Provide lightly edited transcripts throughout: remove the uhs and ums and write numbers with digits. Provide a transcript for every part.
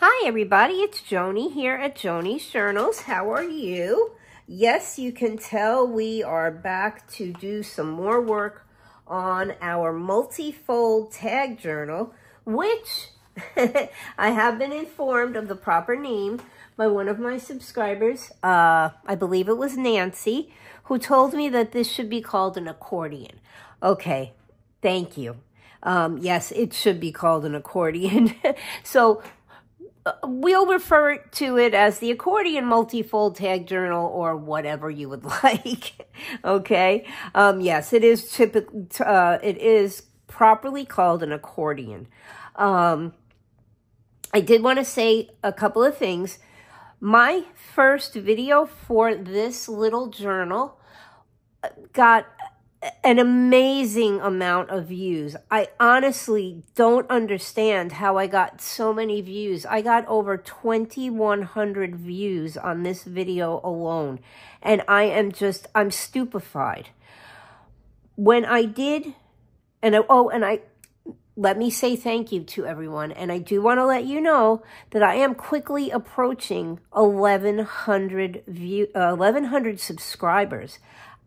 Hi everybody, it's Joni here at Joni's Journals. How are you? Yes, you can tell we are back to do some more work on our multi-fold tag journal, which I have been informed of the proper name by one of my subscribers. I believe it was Nancy, who told me that this should be called an accordion. Okay, thank you. Yes, it should be called an accordion. So we'll refer to it as the accordion multi-fold tag journal or whatever you would like. Okay. Yes, it is properly called an accordion. I did want to say a couple of things. My first video for this little journal got an amazing amount of views. I honestly don't understand how I got so many views. I got over 2,100 views on this video alone, and I'm stupefied. When I did, let me say thank you to everyone, and I do want to let you know that I am quickly approaching 1,100 subscribers.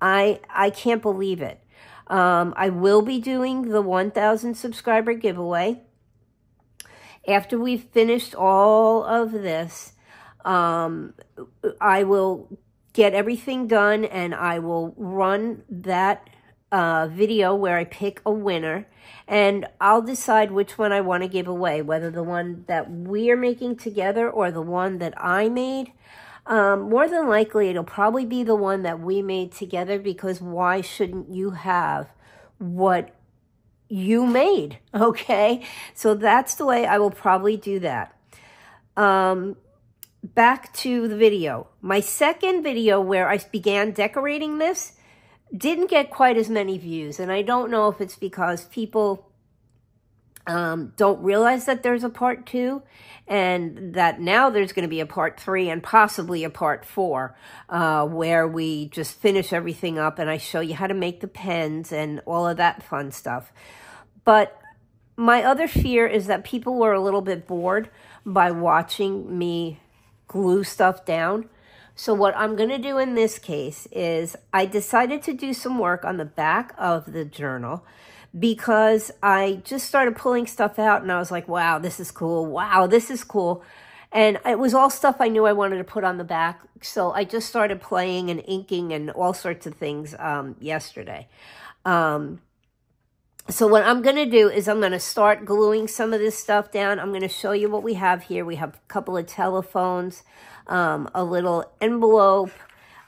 I can't believe it. I will be doing the 1,000 subscriber giveaway. After we've finished all of this, I will get everything done and I will run that video where I pick a winner, and I'll decide which one I want to give away, whether the one that we're making together or the one that I made. More than likely, it'll probably be the one that we made together, because why shouldn't you have what you made? Okay, so that's the way I will probably do that. Back to the video. My second video where I began decorating this didn't get quite as many views, and I don't know if it's because people don't realize that there's a part 2, and that now there's going to be a part 3 and possibly a part 4, where we just finish everything up and I show you how to make the pens and all of that fun stuff. But my other fear is that people were a little bit bored by watching me glue stuff down. So what I'm going to do in this case is I decided to do some work on the back of the journal, because I just started pulling stuff out and I was like, wow, this is cool. Wow, this is cool. And it was all stuff I knew I wanted to put on the back. So I just started playing and inking and all sorts of things yesterday. So what I'm going to do is I'm going to start gluing some of this stuff down. I'm going to show you what we have here. We have a couple of telephones, a little envelope,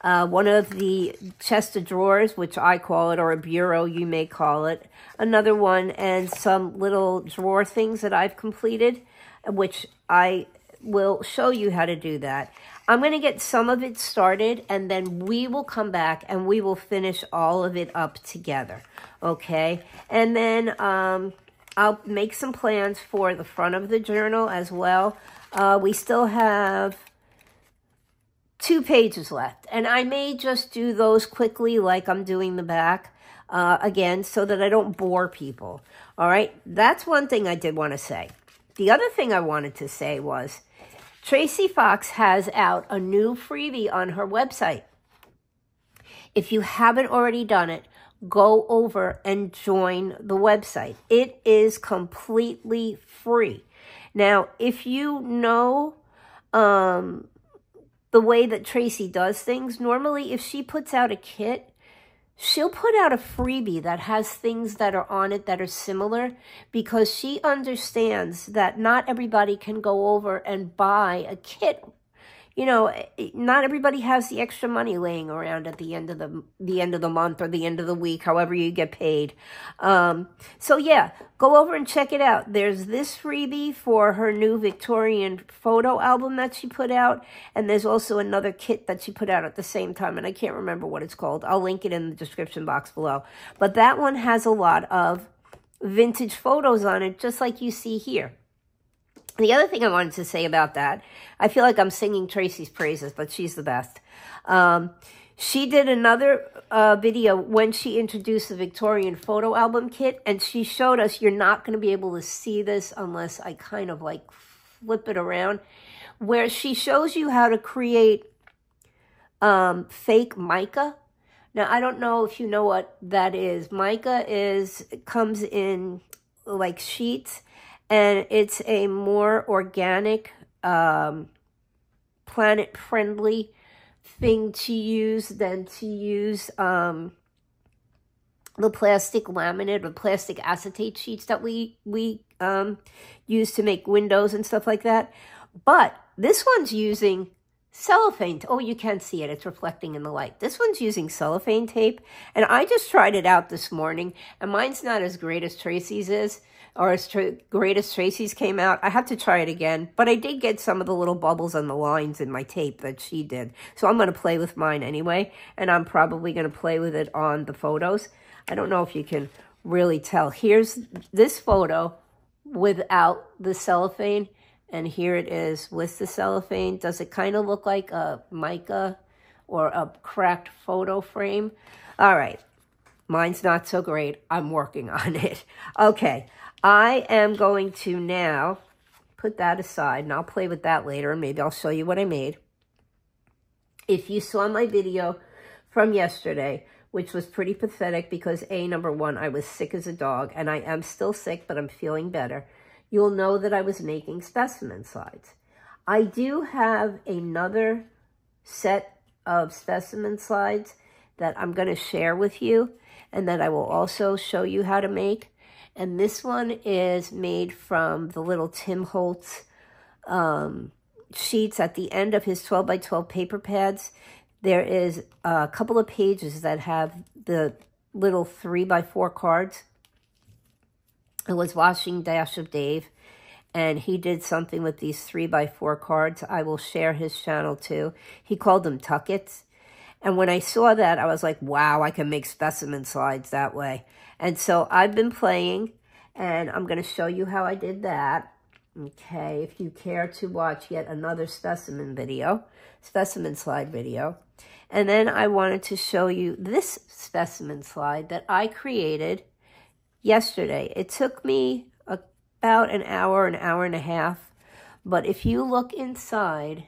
one of the chest of drawers, which I call it, or a bureau, you may call it, another one, and some little drawer things that I've completed, which I will show you how to do that. I'm going to get some of it started, and then we will come back and we will finish all of it up together, okay? And then I'll make some plans for the front of the journal as well. We still have 2 pages left, and I may just do those quickly like I'm doing the back again, so that I don't bore people. All right, that's one thing I did want to say. The other thing I wanted to say was Tracy Fox has out a new freebie on her website. If you haven't already done it, go over and join the website. It is completely free. Now, if you know the way that Tracy does things, normally if she puts out a kit, she'll put out a freebie that has things that are on it that are similar, because she understands that not everybody can go over and buy a kit. You know, not everybody has the extra money laying around at the end of the month or the end of the week, however you get paid. So yeah, go over and check it out. There's this freebie for her new Victorian photo album that she put out, and there's also another kit that she put out at the same time, and I can't remember what it's called. I'll link it in the description box below. But that one has a lot of vintage photos on it, just like you see here. The other thing I wanted to say about that, I feel like I'm singing Tracy's praises, but she's the best. She did another video when she introduced the Victorian photo album kit, and she showed us, you're not going to be able to see this unless I kind of like flip it around, where she shows you how to create fake mica. Now, I don't know if you know what that is. Mica comes in like sheets, and it's a more organic, planet-friendly thing to use than to use the plastic laminate or plastic acetate sheets that we use to make windows and stuff like that. But this one's using cellophane. Oh, you can see it. It's reflecting in the light. This one's using cellophane tape, and I just tried it out this morning, and mine's not as great as Tracy's is, or as great as Tracy's came out. I have to try it again, but I did get some of the little bubbles on the lines in my tape that she did. So I'm going to play with mine anyway, and I'm probably going to play with it on the photos. I don't know if you can really tell. Here's this photo without the cellophane, and here it is with the cellophane. Does it kind of look like a mica or a cracked photo frame? All right. Mine's not so great. I'm working on it. Okay. I am going to now put that aside, and I'll play with that later, and maybe I'll show you what I made. If you saw my video from yesterday, which was pretty pathetic because, number one, I was sick as a dog, and I am still sick, but I'm feeling better. You'll know that I was making specimen slides. I do have another set of specimen slides that I'm going to share with you, and that I will also show you how to make. And this one is made from the little Tim Holtz sheets at the end of his 12 by 12 paper pads. There is a couple of pages that have the little 3 by 4 cards. It was Washing Dash of Dave, and he did something with these 3 by 4 cards. I will share his channel too. He called them tuckets. And when I saw that, I was like, wow, I can make specimen slides that way. And so I've been playing, and I'm going to show you how I did that. Okay, if you care to watch yet another specimen slide video. And then I wanted to show you this specimen slide that I created yesterday. It took me about an hour and a half. But if you look inside,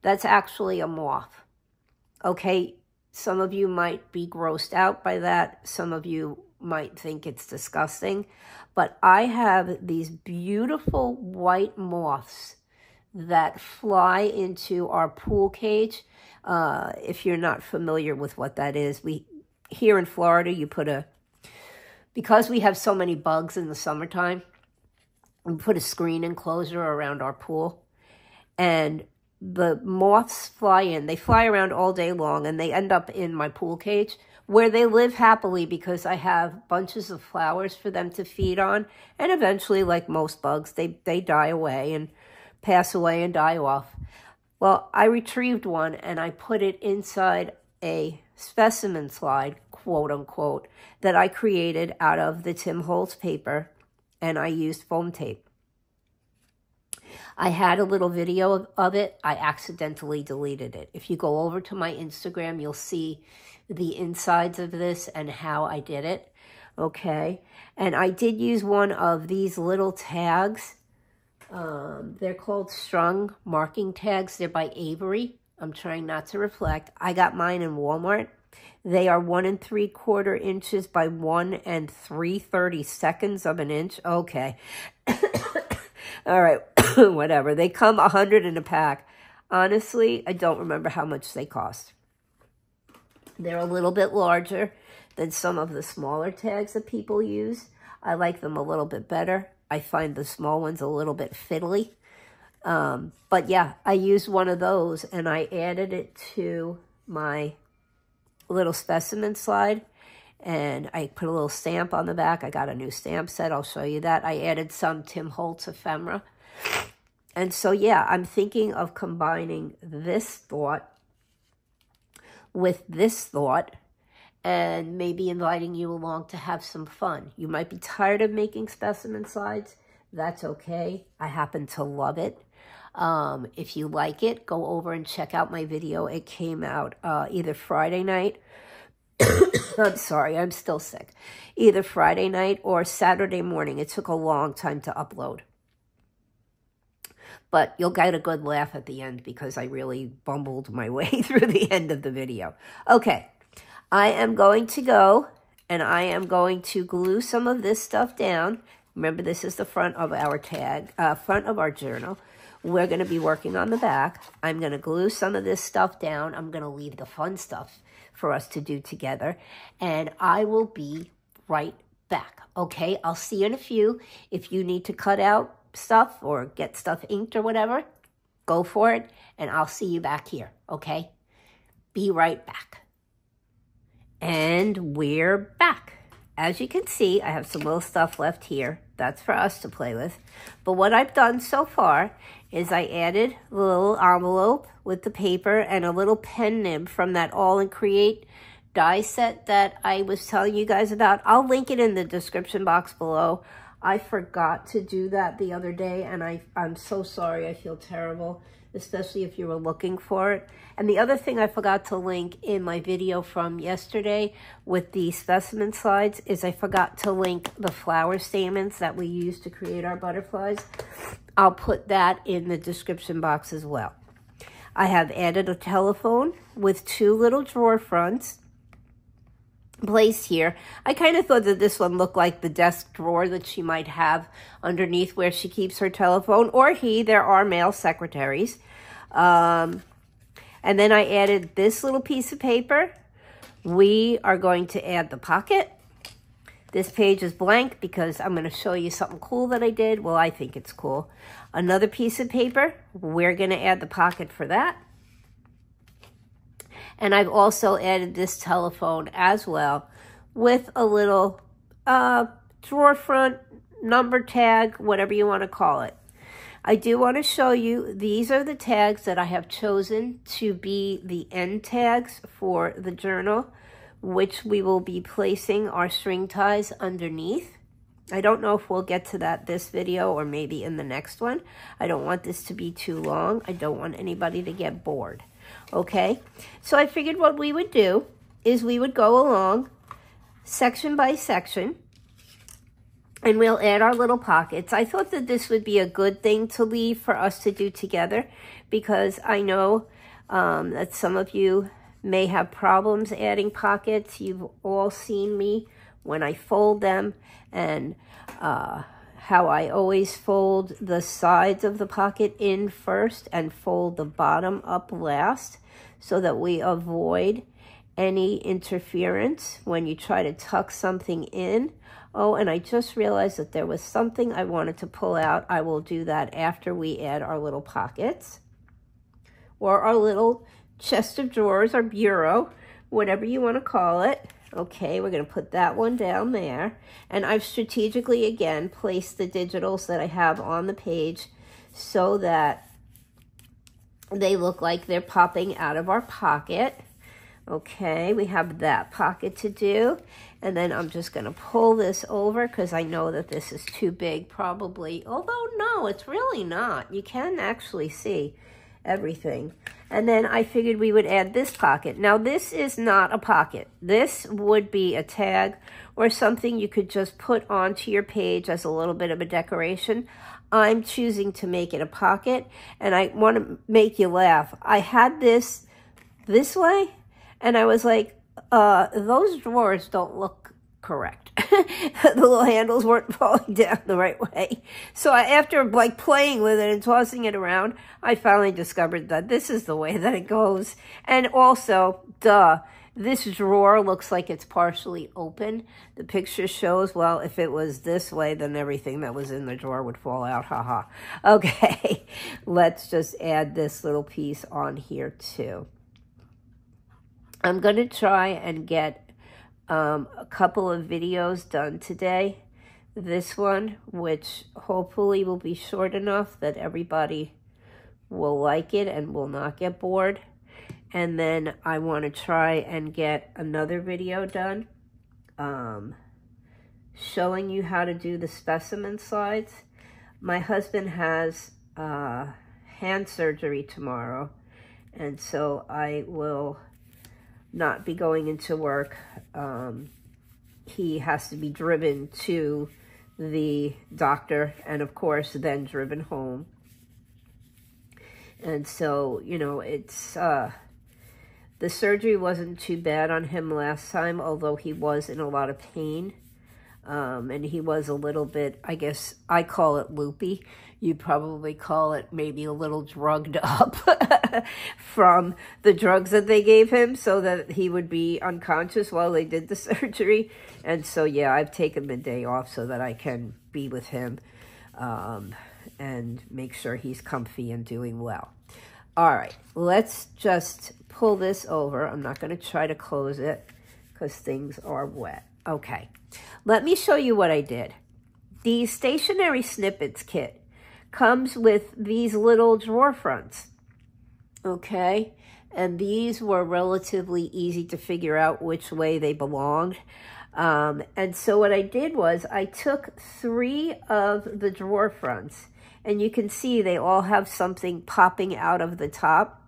that's actually a moth. Okay, some of you might be grossed out by that. Some of you might think it's disgusting. But I have these beautiful white moths that fly into our pool cage. If you're not familiar with what that is, here in Florida, because we have so many bugs in the summertime, we put a screen enclosure around our pool. And the moths fly in. They fly around all day long, and they end up in my pool cage, where they live happily because I have bunches of flowers for them to feed on. And eventually, like most bugs, they die away and pass away and die off. Well, I retrieved one, and I put it inside a specimen slide, quote unquote, that I created out of the Tim Holtz paper, and I used foam tape. I had a little video of it. I accidentally deleted it. If you go over to my Instagram, you'll see the insides of this and how I did it. Okay. And I did use one of these little tags. They're called strung marking tags. They're by Avery. I'm trying not to reflect. I got mine in Walmart. They are 1 3/4 inches by 1 3/32 of an inch. Okay. All right. Whatever. They come 100 in a pack. Honestly, I don't remember how much they cost. They're a little bit larger than some of the smaller tags that people use. I like them a little bit better. I find the small ones a little bit fiddly. But yeah, I used one of those, and I added it to my little specimen slide. And I put a little stamp on the back. I got a new stamp set. I'll show you that. I added some Tim Holtz ephemera. And so, yeah, I'm thinking of combining this thought with this thought and maybe inviting you along to have some fun. You might be tired of making specimen slides. That's okay. I happen to love it. If you like it, go over and check out my video. It came out either Friday night. I'm sorry, I'm still sick. Either Friday night or Saturday morning. It took a long time to upload. but you'll get a good laugh at the end because I really bumbled my way through the end of the video. Okay, I am going to go and I am going to glue some of this stuff down. Remember, this is the front of our tag, front of our journal. We're going to be working on the back. I'm going to glue some of this stuff down. I'm going to leave the fun stuff for us to do together. And I will be right back. Okay, I'll see you in a few. If you need to cut out stuff or get stuff inked or whatever, go for it. And I'll see you back here. Okay, be right back. And we're back. As you can see, I have some little stuff left here. That's for us to play with. But what I've done so far is I added a little envelope with the paper and a little pen nib from that All in Create die set that I was telling you guys about. I'll link it in the description box below. I forgot to do that the other day, and I'm so sorry. I feel terrible, especially if you were looking for it. And the other thing I forgot to link in my video from yesterday with the specimen slides is I forgot to link the flower stamens that we use to create our butterflies. I'll put that in the description box as well. I have added a telephone with 2 little drawer fronts placed here. I kind of thought that this one looked like the desk drawer that she might have underneath where she keeps her telephone, or there are male secretaries. And then I added this little piece of paper. We are going to add the pocket. This page is blank because I'm going to show you something cool that I did. Well, I think it's cool. Another piece of paper. We're going to add the pocket for that. And I've also added this telephone as well with a little drawer front, number tag, whatever you want to call it. I do want to show you, these are the tags that I have chosen to be the end tags for the journal, which we will be placing our string ties underneath. I don't know if we'll get to that this video or maybe in the next one. I don't want this to be too long. I don't want anybody to get bored. Okay, so I figured what we would do is we would go along section by section and we'll add our little pockets. I thought that this would be a good thing to leave for us to do together because I know that some of you may have problems adding pockets. You've all seen me when I fold them and how I always fold the sides of the pocket in first and fold the bottom up last so that we avoid any interference when you try to tuck something in. Oh, and I just realized that there was something I wanted to pull out. I will do that after we add our little pockets or our little chest of drawers or bureau, whatever you want to call it. Okay, we're going to put that one down there. And I've strategically, again, placed the digitals that I have on the page so that they look like they're popping out of our pocket. Okay, we have that pocket to do. And then I'm just going to pull this over because I know that this is too big probably. Although, no, it's really not. You can actually see everything. And then I figured we would add this pocket. Now, this is not a pocket. This would be a tag or something you could just put onto your page as a little bit of a decoration. I'm choosing to make it a pocket, and I want to make you laugh. I had this way, and I was like, those drawers don't look correct. The little handles weren't falling down the right way. So after like playing with it and tossing it around, I finally discovered that this is the way that it goes. And also, this drawer looks like it's partially open. The picture shows, well, if it was this way, then everything that was in the drawer would fall out. Haha. Okay, let's just add this little piece on here too. I'm going to try and get a couple of videos done today. This one, which hopefully will be short enough that everybody will like it and will not get bored. And then I want to try and get another video done showing you how to do the specimen slides. My husband has hand surgery tomorrow, and so I will not be going into work. He has to be driven to the doctor and, of course, then driven home. And so, you know, it's, the surgery wasn't too bad on him last time, although he was in a lot of pain. And he was a little bit, I guess, I call it loopy. You'd probably call it maybe a little drugged up from the drugs that they gave him so that he would be unconscious while they did the surgery. And so, yeah, I've taken the day off so that I can be with him and make sure he's comfy and doing well. All right, let's just pull this over. I'm not going to try to close it because things are wet. Okay, let me show you what I did. The Stationery Snippets kit comes with these little drawer fronts, okay? And these were relatively easy to figure out which way they belonged. And so what I did was I took 3 of the drawer fronts, and you can see they all have something popping out of the top.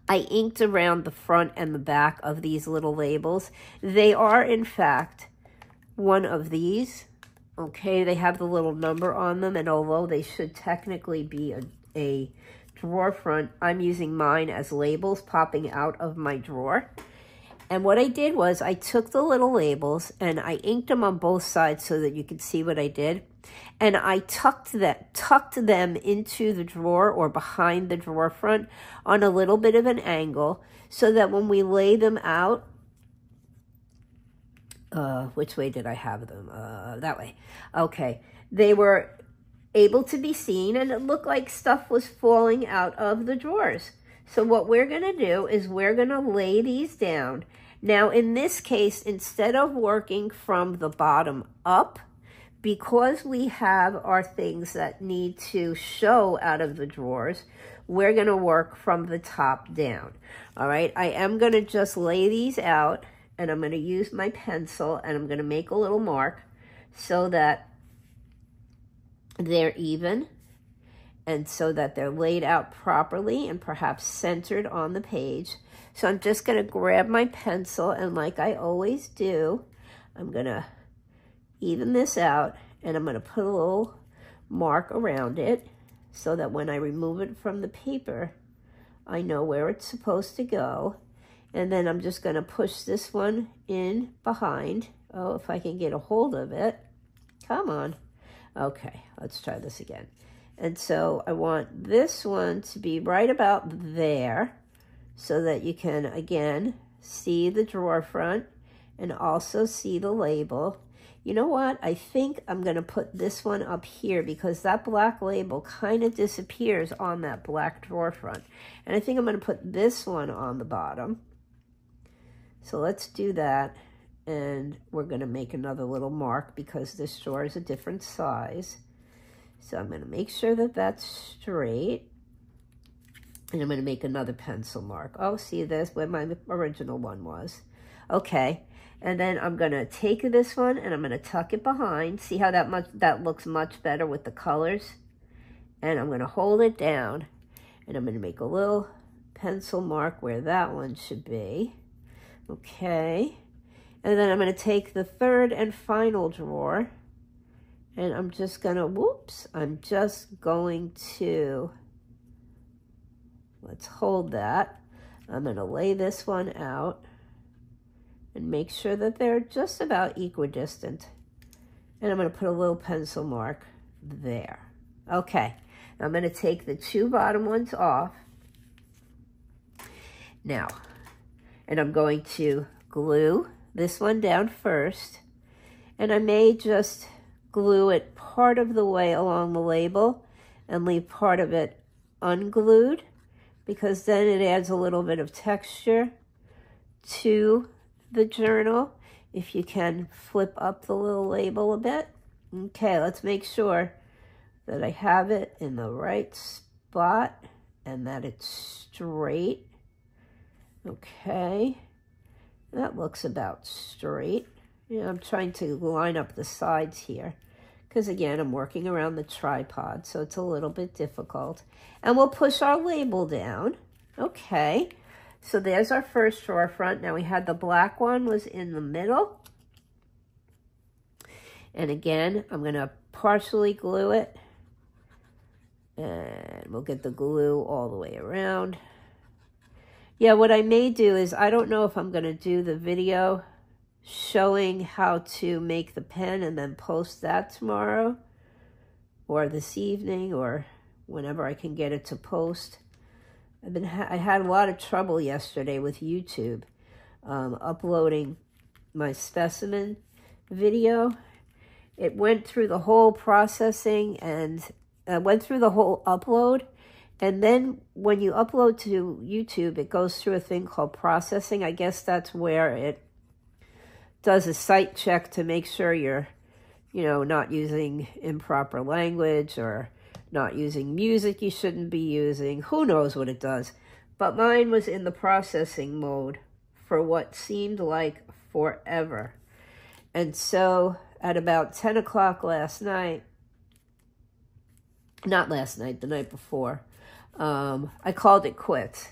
I inked around the front and the back of these little labels. They are, in fact, one of these. Okay, they have the little number on them, and although they should technically be a drawer front, I'm using mine as labels popping out of my drawer. And what I did was I took the little labels and I inked them on both sides so that you could see what I did. And I tucked them into the drawer or behind the drawer front on a little bit of an angle so that when we lay them out, which way did I have them? That way. Okay. They were able to be seen, and it looked like stuff was falling out of the drawers. So what we're going to do is we're going to lay these down. Now, in this case, instead of working from the bottom up, because we have our things that need to show out of the drawers, we're going to work from the top down. All right. I am going to just lay these out, and I'm going to use my pencil, and I'm going to make a little mark so that they're even and so that they're laid out properly and perhaps centered on the page. So I'm just going to grab my pencil, and like I always do, I'm going to even this out, and I'm going to put a little mark around it so that when I remove it from the paper, I know where it's supposed to go. And then I'm just going to push this one in behind. Oh, if I can get a hold of it. Come on. Okay, let's try this again. And so I want this one to be right about there so that you can, again, see the drawer front and also see the label. You know what? I think I'm going to put this one up here because that black label kind of disappears on that black drawer front. And I think I'm going to put this one on the bottom. So let's do that, and we're going to make another little mark because this drawer is a different size. So I'm going to make sure that that's straight, and I'm going to make another pencil mark. Oh, see this, where my original one was. Okay, and then I'm going to take this one, and I'm going to tuck it behind. See how that looks much better with the colors? And I'm going to hold it down, and I'm going to make a little pencil mark where that one should be. Okay, and then I'm going to take the third and final drawer, and I'm just going to, let's hold that. I'm going to lay this one out and make sure that they're just about equidistant. And I'm going to put a little pencil mark there. Okay, I'm going to take the 2 bottom ones off. Now, and I'm going to glue this one down first, and I may just glue it part of the way along the label and leave part of it unglued because then it adds a little bit of texture to the journal. If you can flip up the little label a bit. Okay, let's make sure that I have it in the right spot and that it's straight. Okay, that looks about straight. Yeah, I'm trying to line up the sides here because, again, I'm working around the tripod, so it's a little bit difficult. And we'll push our label down. Okay, so there's our first drawer front. Now we had the black one was in the middle. And again, I'm going to partially glue it. And And we'll get the glue all the way around. Yeah, what I may do is, I don't know if I'm going to do the video showing how to make the pen and then post that tomorrow or this evening or whenever I can get it to post. I had a lot of trouble yesterday with YouTube uploading my specimen video. It went through the whole processing and went through the whole upload. And then when you upload to YouTube, it goes through a thing called processing. I guess that's where it does a site check to make sure you're, not using improper language or not using music you shouldn't be using. Who knows what it does? But mine was in the processing mode for what seemed like forever. And so at about 10 o'clock last night, not last night, the night before, I called it quits.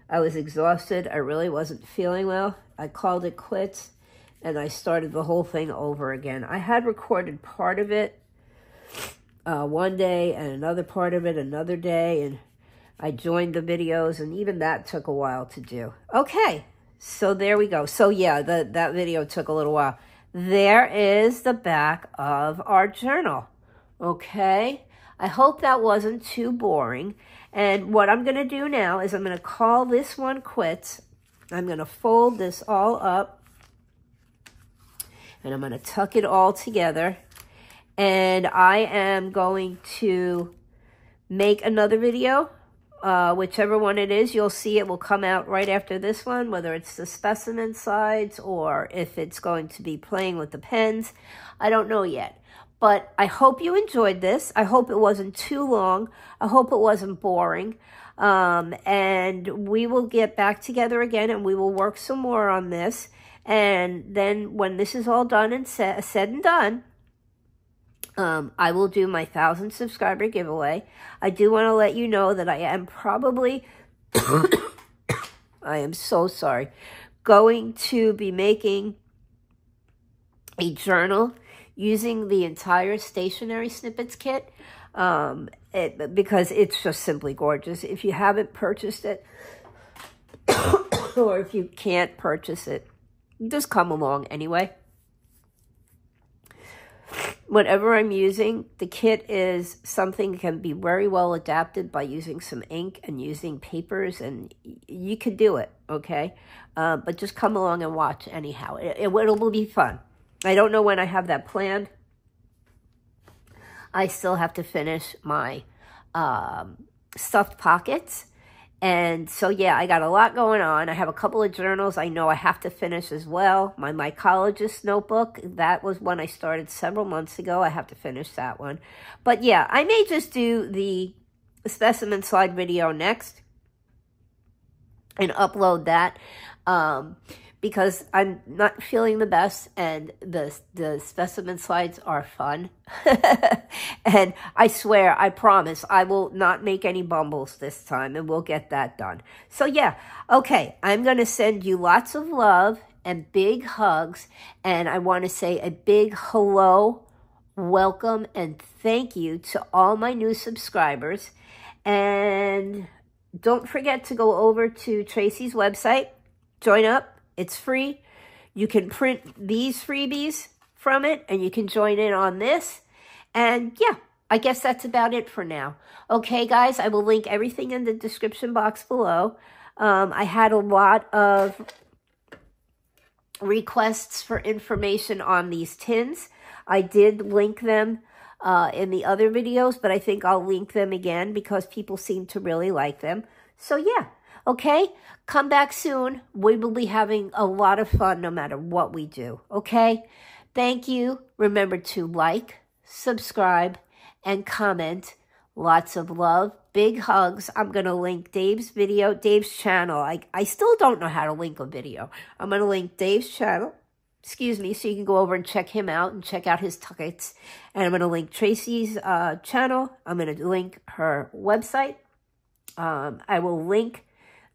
I was exhausted. I really wasn't feeling well. I called it quits, and I started the whole thing over again. I had recorded part of it one day and another part of it another day, and I joined the videos, and even that took a while to do. Okay, so there we go. So yeah, that video took a little while. There is the back of our journal. Okay, I hope that wasn't too boring. And what I'm going to do now is I'm going to call this one quits. I'm going to fold this all up. And I'm going to tuck it all together. And I am going to make another video. Whichever one it is, you'll see it will come out right after this one. Whether it's the specimen slides or if it's going to be playing with the pens. I don't know yet. But I hope you enjoyed this. I hope it wasn't too long. I hope it wasn't boring. And we will get back together again and we will work some more on this. And then when this is all done and said and done, I will do my 1,000 subscriber giveaway. I do want to let you know that I am probably, I am so sorry, going to be making a journal using the entire Stationery Snippets kit, because it's just simply gorgeous. If you haven't purchased it, or if you can't purchase it, just come along anyway. Whatever I'm using, the kit is something that can be very well adapted by using some ink and using papers, and you could do it, okay? But just come along and watch anyhow. It will be fun. I don't know when I have that planned. I still have to finish my stuffed pockets. And so, yeah, I got a lot going on. I have a couple of journals I know I have to finish as well. My mycologist notebook, that was one I started several months ago. I have to finish that one. But, yeah, I may just do the specimen slide video next and upload that. Because I'm not feeling the best, and the specimen slides are fun. And I swear, I promise, I will not make any bumbles this time, and we'll get that done. So, yeah, okay, I'm going to send you lots of love and big hugs, and I want to say a big hello, welcome, and thank you to all my new subscribers. And don't forget to go over to Tracy's website, join up. It's free. You can print these freebies from it, and you can join in on this. And, yeah, I guess that's about it for now. Okay, guys, I will link everything in the description box below. I had a lot of requests for information on these tins. I did link them in the other videos, but I think I'll link them again because people seem to really like them. So, yeah. Okay, come back soon. We will be having a lot of fun no matter what we do, okay? Thank you. Remember to like, subscribe, and comment. Lots of love. Big hugs. I'm going to link Dave's video, Dave's channel. I still don't know how to link a video. I'm going to link Dave's channel, so you can go over and check him out and check out his tickets. And I'm going to link Tracy's channel. I'm going to link her website. I will link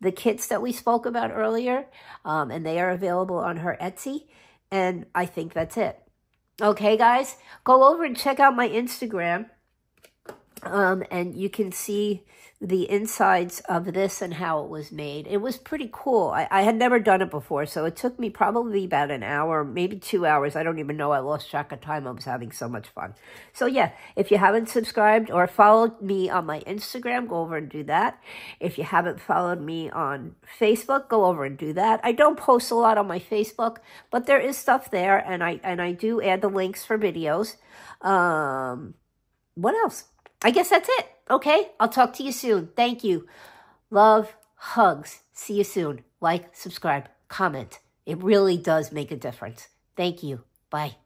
the kits that we spoke about earlier, and they are available on her Etsy, and I think that's it. Okay, guys, go over and check out my Instagram. And you can see the insides of this and how it was made. It was pretty cool. I had never done it before, so it took me probably about an hour, maybe 2 hours. I don't even know. I lost track of time. I was having so much fun. So yeah, if you haven't subscribed or followed me on my Instagram, go over and do that. If you haven't followed me on Facebook, go over and do that. I don't post a lot on my Facebook, but there is stuff there, and I do add the links for videos. What else? I guess that's it. Okay, I'll talk to you soon. Thank you. Love, hugs. See you soon. Like, subscribe, comment. It really does make a difference. Thank you. Bye.